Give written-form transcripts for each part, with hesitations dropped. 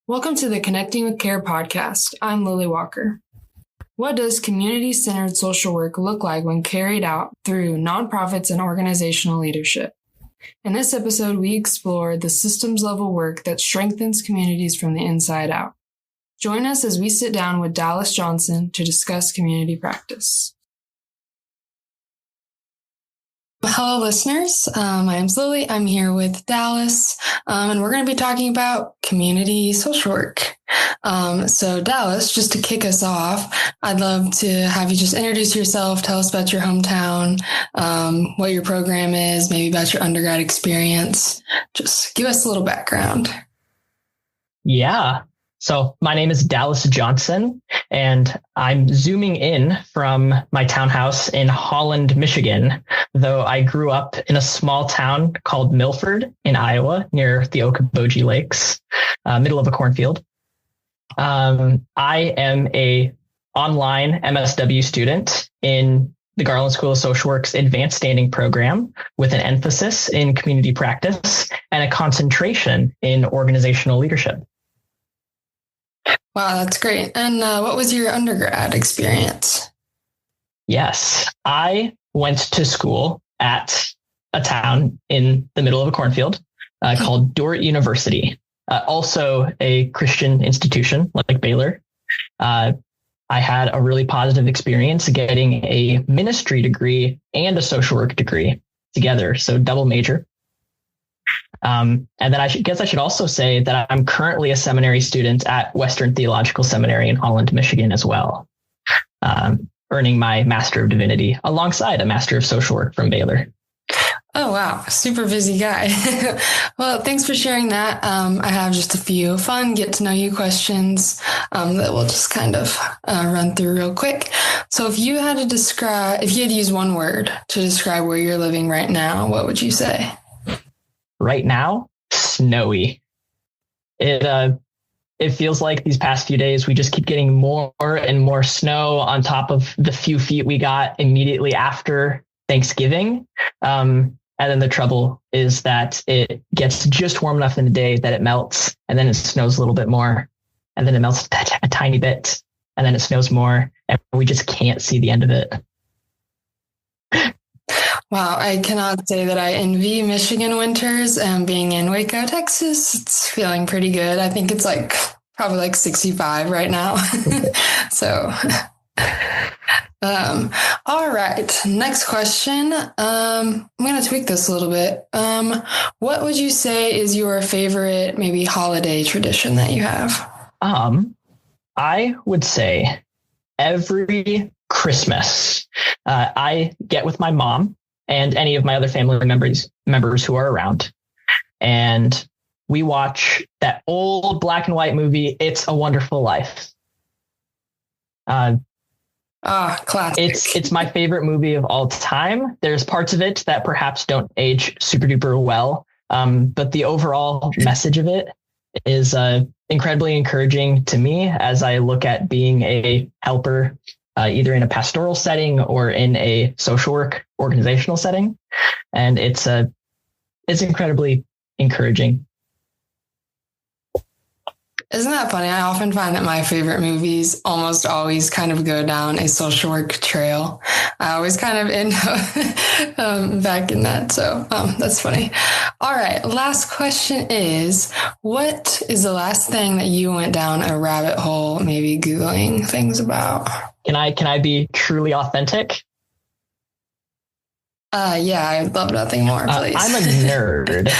Welcome to the Connecting with Care podcast. I'm Lillie Walker. What does community-centered social work look like when carried out through nonprofits and organizational leadership? In this episode, we explore the systems-level work that strengthens communities from the inside out. Join us as we sit down with Dallas Johnson to discuss community practice. Hello, listeners. My name's Lillie. I'm here with Dallas, and we're going to be talking about community social work. So Dallas, just to kick us off, I'd love to have you just introduce yourself, tell us about your hometown, what your program is, maybe about your undergrad experience. Just give us a little background. Yeah. So my name is Dallas Johnson, and I'm zooming in from my townhouse in Holland, Michigan, though I grew up in a small town called Milford in Iowa near the Okoboji Lakes, middle of a cornfield. I am a online MSW student in the Garland School of Social Work's Advanced Standing program with an emphasis in community practice and a concentration in organizational leadership. Wow, that's great. And what was your undergrad experience? Yes, I went to school at a town in the middle of a cornfield called Baylor University, also a Christian institution like Baylor. I had a really positive experience getting a ministry degree and a social work degree together, so double major. And then I should also say that I'm currently a seminary student at Western Theological Seminary in Holland, Michigan as well, earning my Master of Divinity alongside a Master of Social Work from Baylor. Oh, wow. Super busy guy. Well, thanks for sharing that. I have just a few fun get to know you questions that we'll just kind of run through real quick. So if you had to use one word to describe where you're living right now, what would you say? Right now, snowy. It feels like these past few days, we just keep getting more and more snow on top of the few feet we got immediately after Thanksgiving. And then the trouble is that it gets just warm enough in the day that it melts, and then it snows a little bit more, and then it melts a tiny bit, and then it snows more, and we just can't see the end of it. Wow, I cannot say that I envy Michigan winters, and being in Waco, Texas, it's feeling pretty good. I think it's probably like 65 right now. So, all right, next question. I'm going to tweak this a little bit. What would you say is your favorite maybe holiday tradition that you have? I would say every Christmas, I get with my mom and any of my other family members who are around, and we watch that old black and white movie, It's a Wonderful Life. Classic. It's my favorite movie of all time. There's parts of it that perhaps don't age super duper well, but the overall message of it is incredibly encouraging to me as I look at being a helper, either in a pastoral setting or in a social work organizational setting. And it's incredibly encouraging. Isn't that funny? I often find that my favorite movies almost always kind of go down a social work trail. I always kind of end up back in that. So that's funny. All right. Last question is, what is the last thing that you went down a rabbit hole, maybe Googling things about? Can I be truly authentic? Yeah, I'd love nothing more, please. I'm a nerd.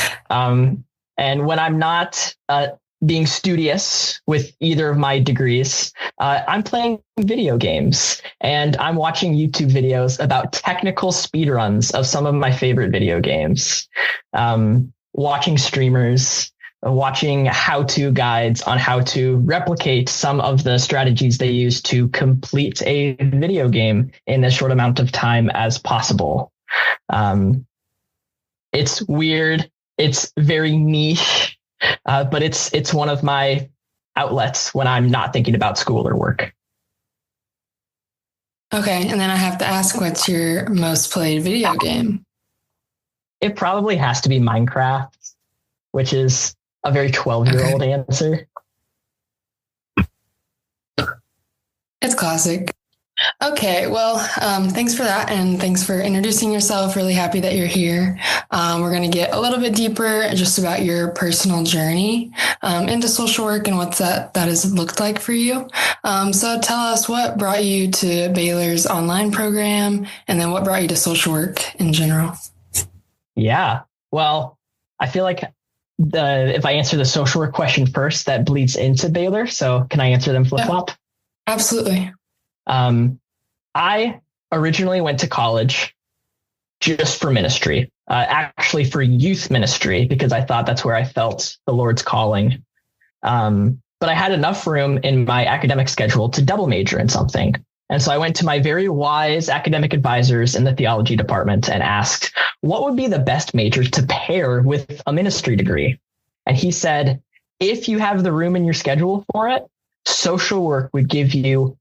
And when I'm not being studious with either of my degrees, I'm playing video games, and I'm watching YouTube videos about technical speedruns of some of my favorite video games, watching streamers, watching how-to guides on how to replicate some of the strategies they use to complete a video game in as short amount of time as possible. It's weird. It's very niche, but it's one of my outlets when I'm not thinking about school or work. Okay. And then I have to ask, what's your most played video game? It probably has to be Minecraft, which is a very 12-year-old answer. It's classic. Okay, well, thanks for that. And thanks for introducing yourself. Really happy that you're here. We're going to get a little bit deeper just about your personal journey into social work and what that has looked like for you. So tell us what brought you to Baylor's online program, and then what brought you to social work in general. Yeah, well, I feel like if I answer the social work question first, that bleeds into Baylor. So can I answer them flip-flop? Yeah, absolutely. I originally went to college just for ministry, actually for youth ministry, because I thought that's where I felt the Lord's calling. But I had enough room in my academic schedule to double major in something. And so I went to my very wise academic advisors in the theology department and asked, what would be the best major to pair with a ministry degree? And he said, if you have the room in your schedule for it, social work would give you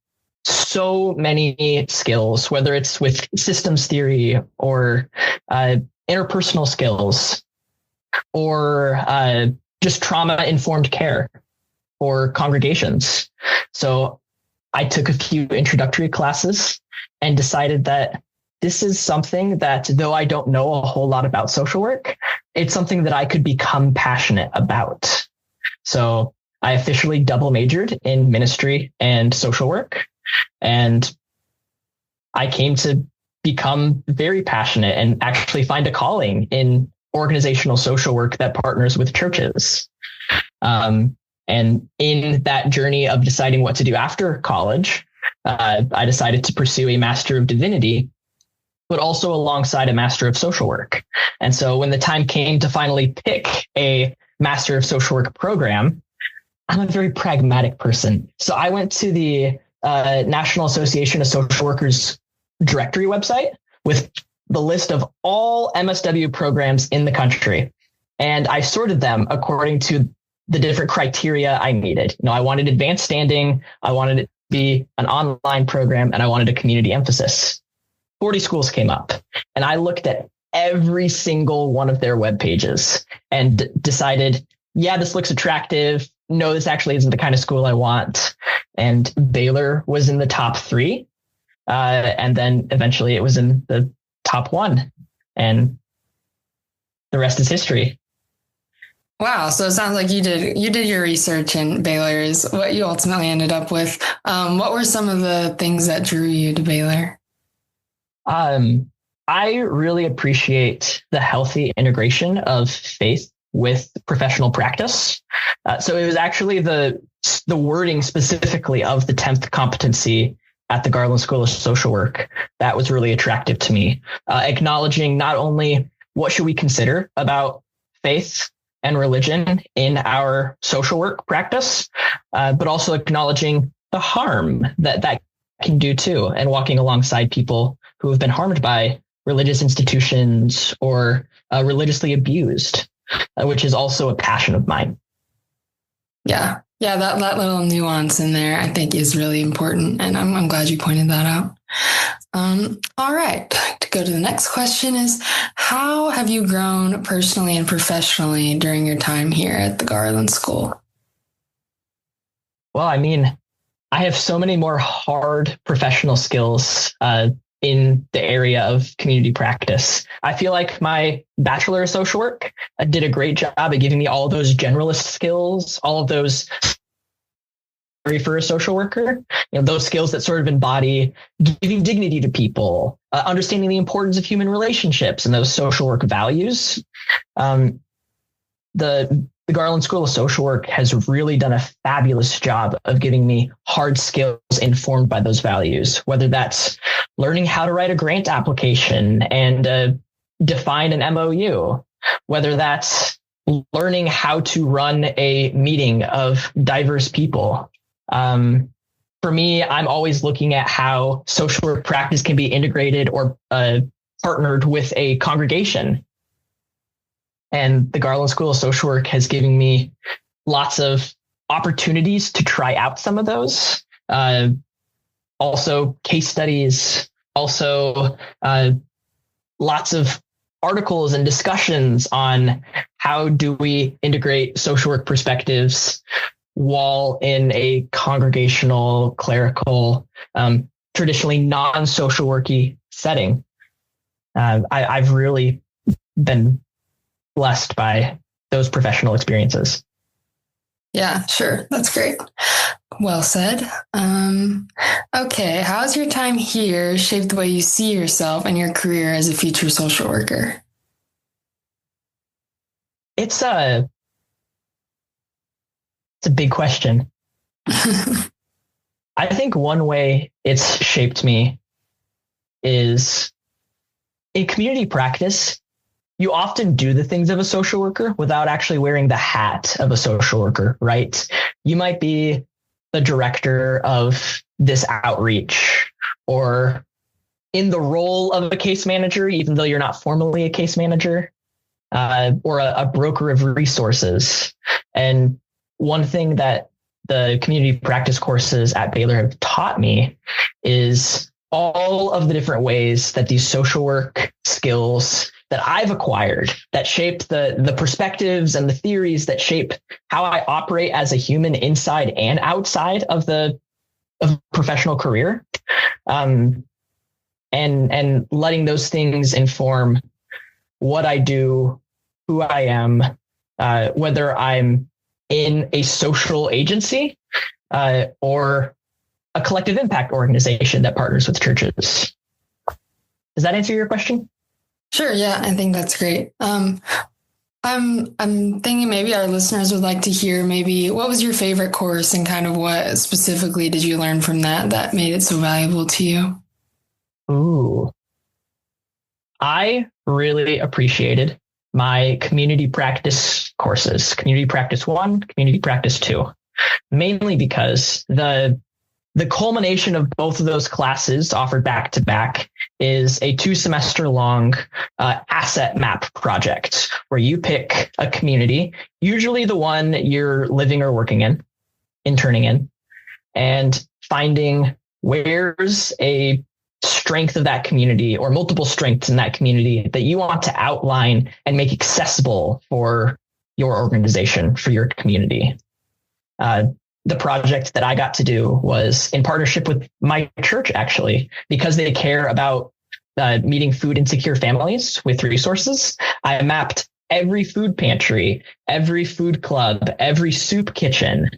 so many skills, whether it's with systems theory or interpersonal skills or just trauma-informed care for congregations. So I took a few introductory classes and decided that this is something that, though I don't know a whole lot about social work, it's something that I could become passionate about. So I officially double majored in ministry and social work. And I came to become very passionate and actually find a calling in organizational social work that partners with churches. And in that journey of deciding what to do after college, I decided to pursue a Master of Divinity, but also alongside a Master of Social Work. And so when the time came to finally pick a Master of Social Work program, I'm a very pragmatic person. So I went to the National Association of Social Workers directory website with the list of all MSW programs in the country. And I sorted them according to the different criteria I needed. I wanted advanced standing, I wanted it to be an online program, and I wanted a community emphasis. 40 schools came up, and I looked at every single one of their web pages and decided, yeah, this looks attractive. No, this actually isn't the kind of school I want. And Baylor was in the top 3. And then eventually it was in the top 1. And the rest is history. Wow. So it sounds like you did your research, and Baylor is what you ultimately ended up with. What were some of the things that drew you to Baylor? I really appreciate the healthy integration of faith with professional practice. So it was actually the wording specifically of the 10th competency at the Garland School of Social Work that was really attractive to me, acknowledging not only what should we consider about faith and religion in our social work practice, but also acknowledging the harm that can do too, and walking alongside people who have been harmed by religious institutions or religiously abused, which is also a passion of mine. Yeah. Yeah. That little nuance in there, I think, is really important. And I'm glad you pointed that out. All right. To go to the next question is, how have you grown personally and professionally during your time here at the Garland School? Well, I mean, I have so many more hard professional skills in the area of community practice. I feel like my Bachelor of Social Work did a great job at giving me all of those generalist skills, all of those for a social worker, those skills that sort of embody giving dignity to people, understanding the importance of human relationships and those social work values. The Garland School of Social Work has really done a fabulous job of giving me hard skills informed by those values, whether that's learning how to write a grant application and define an MOU, whether that's learning how to run a meeting of diverse people. For me, I'm always looking at how social work practice can be integrated or partnered with a congregation. And the Garland School of Social Work has given me lots of opportunities to try out some of those. Also case studies, also lots of articles and discussions on how do we integrate social work perspectives while in a congregational, clerical, traditionally non-social worky setting. I've really been blessed by those professional experiences. Yeah, sure. That's great. Well said. Okay. How has your time here shaped the way you see yourself and your career as a future social worker? It's a big question. I think one way it's shaped me is in community practice. You often do the things of a social worker without actually wearing the hat of a social worker, right? You might be the director of this outreach or in the role of a case manager, even though you're not formally a case manager, or a broker of resources. And one thing that the community practice courses at Baylor have taught me is all of the different ways that these social work skills that I've acquired that shape the perspectives and the theories that shape how I operate as a human inside and outside of professional career. And letting those things inform what I do, who I am, whether I'm in a social agency or a collective impact organization that partners with churches. Does that answer your question? Sure. Yeah, I think that's great. I'm thinking maybe our listeners would like to hear maybe what was your favorite course and kind of what specifically did you learn from that made it so valuable to you? Ooh, I really appreciated my community practice courses, Community Practice 1, Community Practice 2, mainly because the culmination of both of those classes offered back to back is a 2-semester long asset map project where you pick a community, usually the one you're living or working in, interning in, and finding where's a strength of that community or multiple strengths in that community that you want to outline and make accessible for your organization, for your community. The project that I got to do was in partnership with my church, actually, because they care about meeting food insecure families with resources. I mapped every food pantry, every food club, every soup kitchen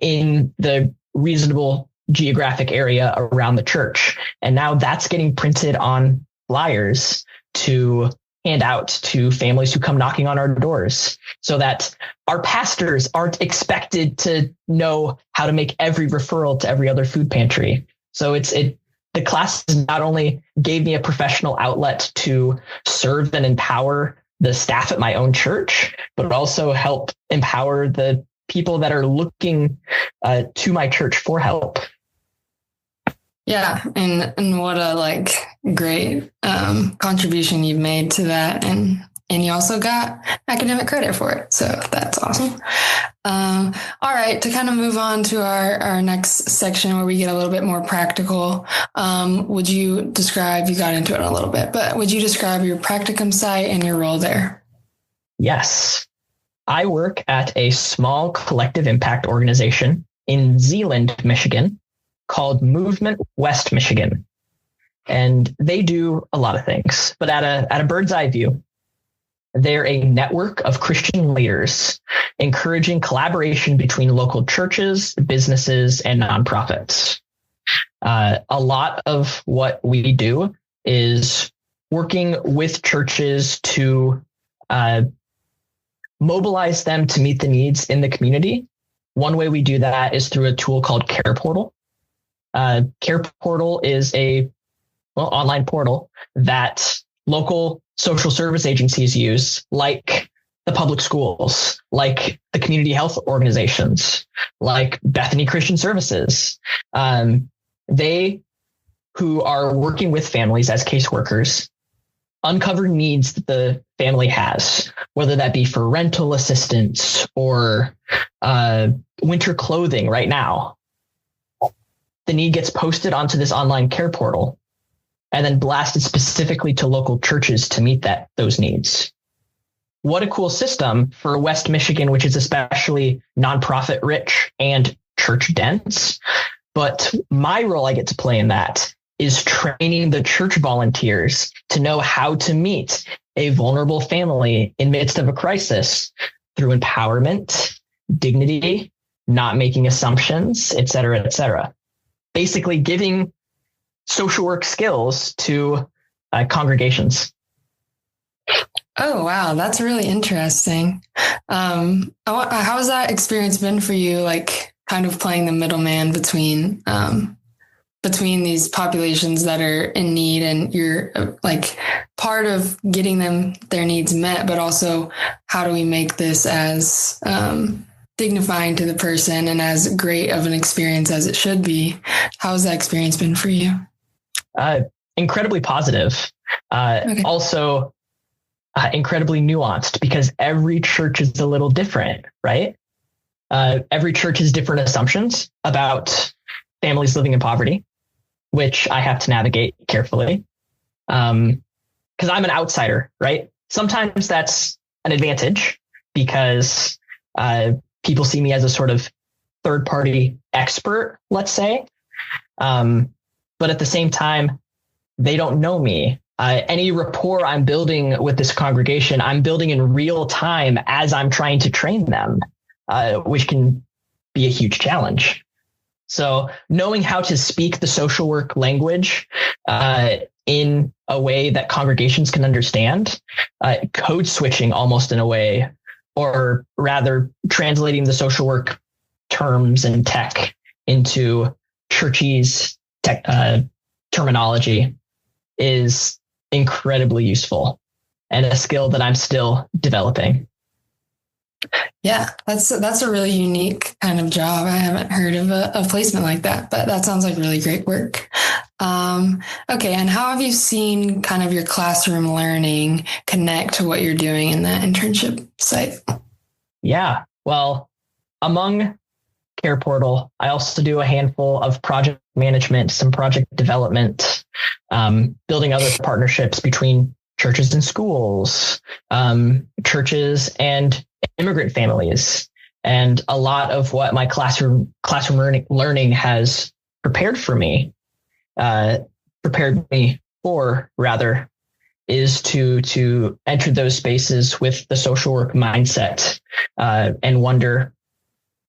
in the reasonable geographic area around the church. And now that's getting printed on flyers to hand out to families who come knocking on our doors so that our pastors aren't expected to know how to make every referral to every other food pantry. So the classes not only gave me a professional outlet to serve and empower the staff at my own church, but also help empower the people that are looking to my church for help. Yeah, and what a great contribution you've made to that, and you also got academic credit for it, so that's awesome. All right, to kind of move on to our next section where we get a little bit more practical, would you describe, you got into it a little bit, but would you describe your practicum site and your role there? Yes, I work at a small collective impact organization in Zeeland, Michigan, called Movement West Michigan. And they do a lot of things, but at a bird's eye view, they're a network of Christian leaders encouraging collaboration between local churches, businesses, and nonprofits. A lot of what we do is working with churches to mobilize them to meet the needs in the community. One way we do that is through a tool called Care Portal. Care Portal is a online portal that local social service agencies use, like the public schools, like the community health organizations, like Bethany Christian Services. They, who are working with families as caseworkers, uncover needs that the family has, whether that be for rental assistance or winter clothing right now. The need gets posted onto this online care portal and then blasted specifically to local churches to meet those needs. what a cool system for West Michigan, which is especially nonprofit rich and church dense. But my role I get to play in that is training the church volunteers to know how to meet a vulnerable family in midst of a crisis through empowerment, dignity, not making assumptions, et cetera, et cetera. Basically giving social work skills to congregations. Oh, wow. That's really interesting. How's that experience been for you? Like kind of playing the middleman between these populations that are in need, and you're like part of getting them their needs met, but also how do we make this as dignifying to the person and as great of an experience as it should be? How's that experience been for you? Incredibly positive. Okay. Also incredibly nuanced, because every church is a little different, right? Every church has different assumptions about families living in poverty, which I have to navigate carefully. Because I'm an outsider, right? Sometimes that's an advantage because people see me as a sort of third-party expert, let's say. But at the same time, they don't know me. Any rapport I'm building with this congregation, I'm building in real time as I'm trying to train them, which can be a huge challenge. So knowing how to speak the social work language in a way that congregations can understand, code switching almost in a way, or rather translating the social work terms and tech into churchy's terminology is incredibly useful and a skill that I'm still developing. Yeah, that's a really unique kind of job. I haven't heard of a placement like that, but that sounds like really great work. Okay, and how have you seen kind of your classroom learning connect to what you're doing in that internship site? Yeah, well, among Care Portal, I also do a handful of project management, some project development, building other partnerships between churches and schools, churches and immigrant families. And a lot of what my classroom learning has prepared me for, is to enter those spaces with the social work mindset, and wonder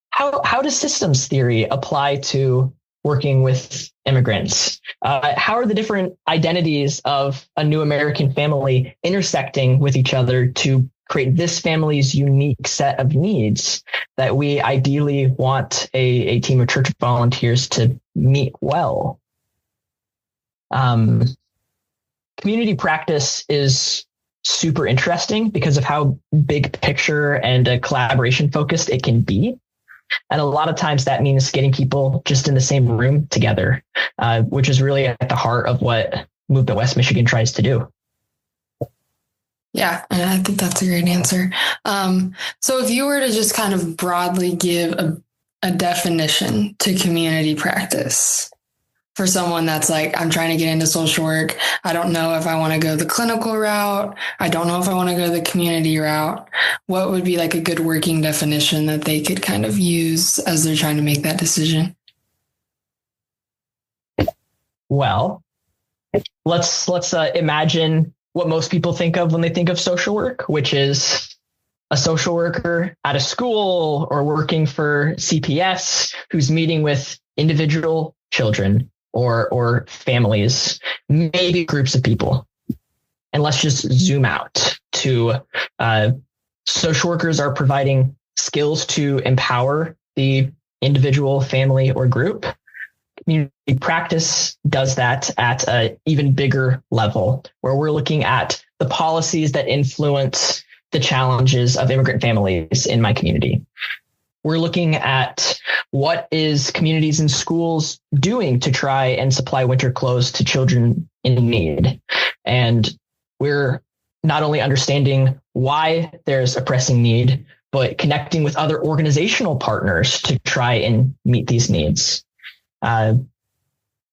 how does systems theory apply to working with immigrants? How are the different identities of a new American family intersecting with each other to create this family's unique set of needs that we ideally want a team of church volunteers to meet well? Community practice is super interesting because of how big picture and collaboration focused it can be. And a lot of times that means getting people just in the same room together, which is really at the heart of what Movement West Michigan tries to do. Yeah, and I think that's a great answer. So if you were to just kind of broadly give a definition to community practice for someone that's like, I'm trying to get into social work, I don't know if I want to go the clinical route, I don't know if I want to go the community route, what would be like a good working definition that they could kind of use as they're trying to make that decision? Well, let's imagine what most people think of when they think of social work, which is a social worker at a school or working for CPS who's meeting with individual children or families, maybe groups of people. And let's just zoom out to social workers are providing skills to empower the individual, family, or group. Community practice does that at an even bigger level, where we're looking at the policies that influence the challenges of immigrant families in my community. We're looking at what is communities and schools doing to try and supply winter clothes to children in need. And we're not only understanding why there's a pressing need, but connecting with other organizational partners to try and meet these needs. And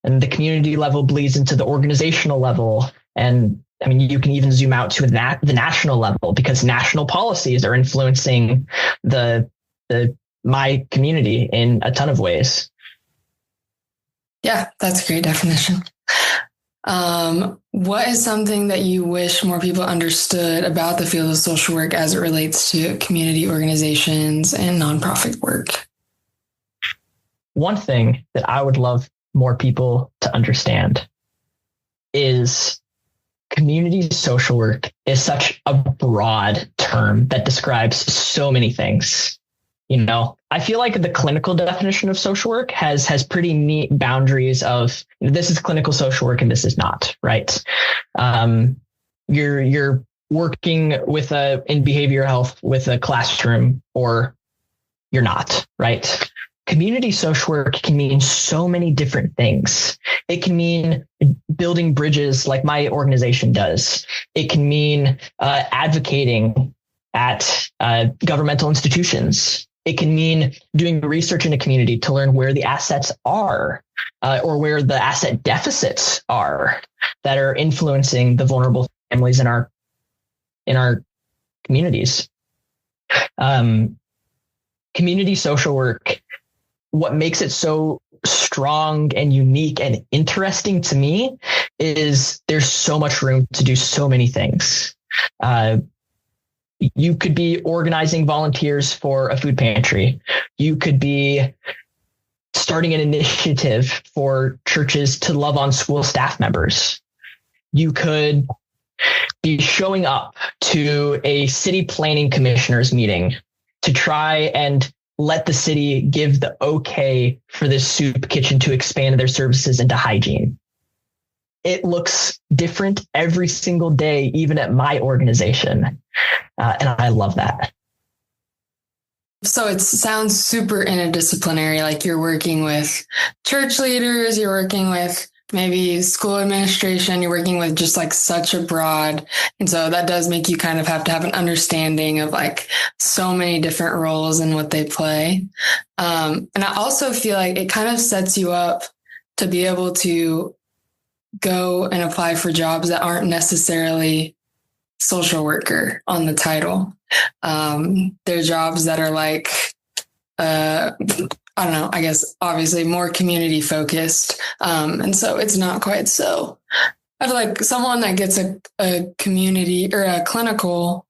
the community level bleeds into the organizational level, and I mean, you can even zoom out to the national level, because national policies are influencing my community in a ton of ways. Yeah, that's a great definition. What is something that you wish more people understood about the field of social work as it relates to community organizations and nonprofit work? One thing that I would love more people to understand is community social work is such a broad term that describes so many things. You know, I feel like the clinical definition of social work has pretty neat boundaries of, this is clinical social work and this is not, right? You're working with in behavioral health with a classroom, or you're not, right? Community social work can mean so many different things. It can mean building bridges like my organization does. It can mean advocating at governmental institutions. It can mean doing research in a community to learn where the assets are, or where the asset deficits are that are influencing the vulnerable families in our communities. Community social work, what makes it so strong and unique and interesting to me is there's so much room to do so many things. You could be organizing volunteers for a food pantry. You could be starting an initiative for churches to love on school staff members. You could be showing up to a city planning commissioners meeting to try and let the city give the okay for this soup kitchen to expand their services into hygiene. It looks different every single day, even at my organization. And I love that. So it sounds super interdisciplinary, like you're working with church leaders, you're working with maybe school administration, you're working with just like such a broad. And so that does make you kind of have to have an understanding of like so many different roles and what they play. And I also feel like it kind of sets you up to be able to go and apply for jobs that aren't necessarily social worker on the title. They're jobs that are like, I don't know, I guess obviously more community focused. And so it's not quite so. I feel like someone that gets a community or a clinical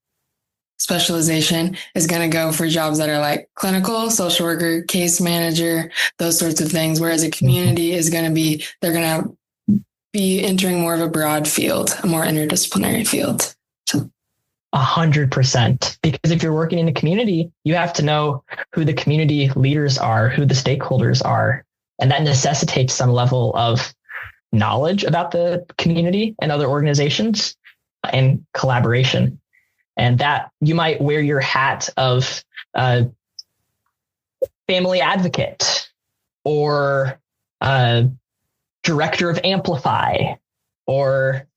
specialization is going to go for jobs that are like clinical, social worker, case manager, those sorts of things. Whereas a community is going to be, they're going to be entering more of a broad field, a more interdisciplinary field. 100%. Because if you're working in a community, you have to know who the community leaders are, who the stakeholders are. And that necessitates some level of knowledge about the community and other organizations and collaboration. And that you might wear your hat of family advocate or director of Amplify, or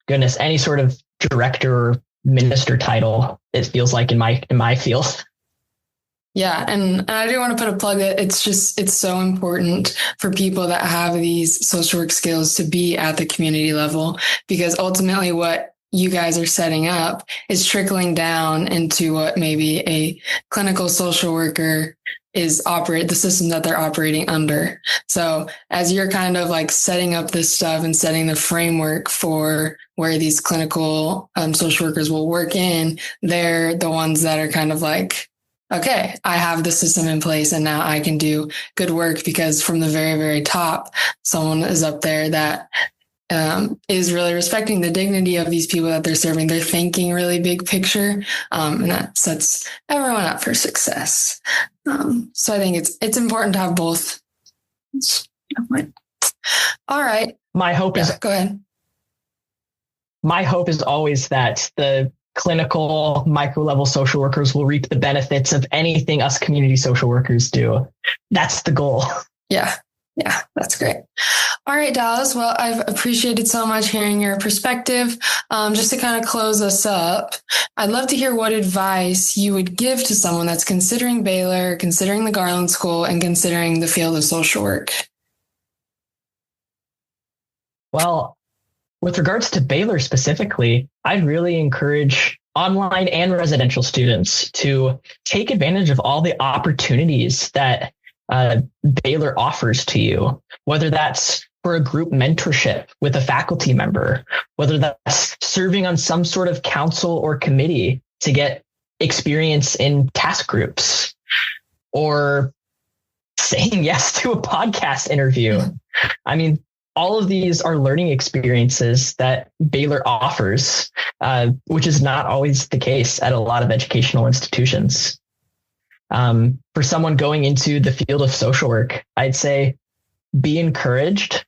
goodness, any sort of director or minister title, it feels like in my field. Yeah. And I do want to put a plug that it's so important for people that have these social work skills to be at the community level, because ultimately what you guys are setting up is trickling down into what maybe a clinical social worker the system that they're operating under. So as you're kind of like setting up this stuff and setting the framework for where these clinical social workers will work in, they're the ones that are kind of like, okay, I have the system in place and now I can do good work, because from the very, very top, someone is up there that is really respecting the dignity of these people that they're serving. They're thinking really big picture, and that sets everyone up for success. So I think it's important to have both. All right. My hope is go ahead. My hope is always that the clinical micro level social workers will reap the benefits of anything us community social workers do. That's the goal. Yeah. Yeah, that's great. All right, Dallas. Well, I've appreciated so much hearing your perspective. Just to kind of close us up, I'd love to hear what advice you would give to someone that's considering Baylor, considering the Garland School, and considering the field of social work. Well, with regards to Baylor specifically, I'd really encourage online and residential students to take advantage of all the opportunities that Baylor offers to you, whether that's for a group mentorship with a faculty member, whether that's serving on some sort of council or committee to get experience in task groups, or saying yes to a podcast interview. I mean, all of these are learning experiences that Baylor offers, which is not always the case at a lot of educational institutions. For someone going into the field of social work, I'd say be encouraged,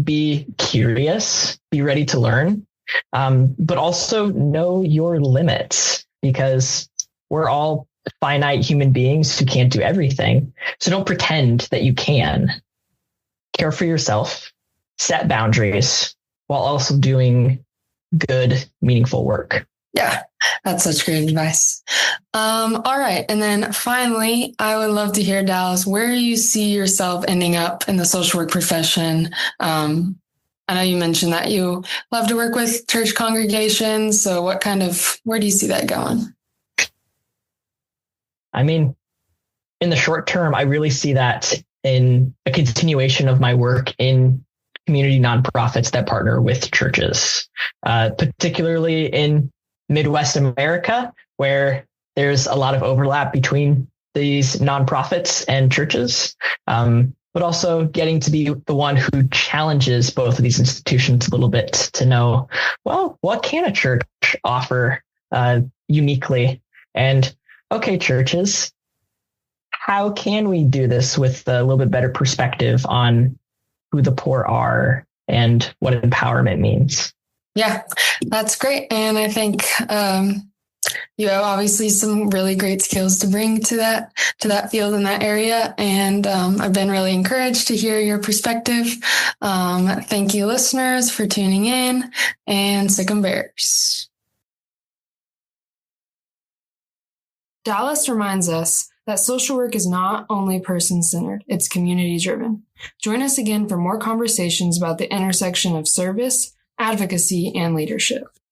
be curious, be ready to learn, but also know your limits, because we're all finite human beings who can't do everything. So don't pretend that you can. Care for yourself, set boundaries, while also doing good, meaningful work. Yeah, that's such great advice. All right. And then finally, I would love to hear, Dallas, where you see yourself ending up in the social work profession. I know you mentioned that you love to work with church congregations. So where do you see that going? I mean, in the short term, I really see that in a continuation of my work in community nonprofits that partner with churches, particularly in Midwest America, where there's a lot of overlap between these nonprofits and churches, but also getting to be the one who challenges both of these institutions a little bit to know, well, what can a church offer uniquely? And okay, churches, how can we do this with a little bit better perspective on who the poor are and what empowerment means? Yeah, that's great. And I think you have obviously some really great skills to bring to that field in that area. And I've been really encouraged to hear your perspective. Thank you, listeners, for tuning in, and sic 'em Bears. Dallas reminds us that social work is not only person-centered, it's community-driven. Join us again for more conversations about the intersection of service, advocacy, and leadership.